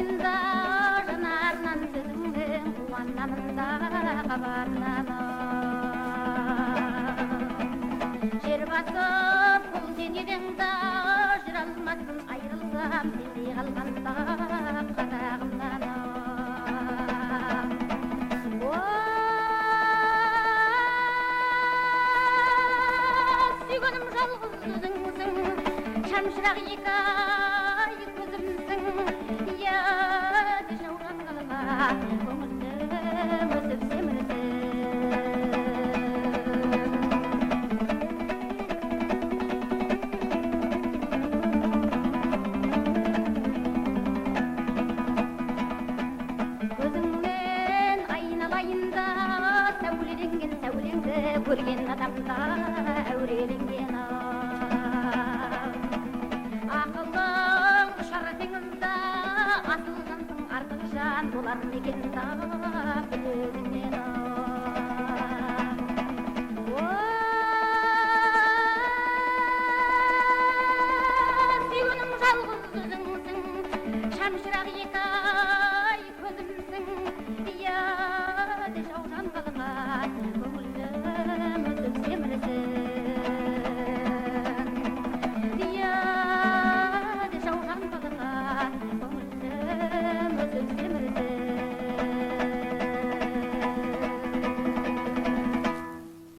айында жанарынан сөзіңнің қуанамында қабатынан жер басып бұл денедеңді жүре алмасын айрылсам сендей қалғанда қазағымнан сүйгенім жалғыз өзіңсің шамшырақ екі ай көзімсің яды жауған қалға көңілім өсіп семірсің көзіңнен айналайында сәулеленген сәулеңді көрген адамда әуреленген ақылың ұшар теңізді асылғансың артық жан болар мекен білегінен сүйгенім жалғыз өзіңсің шамшырақ екі ай көзімсің яды жауған қалған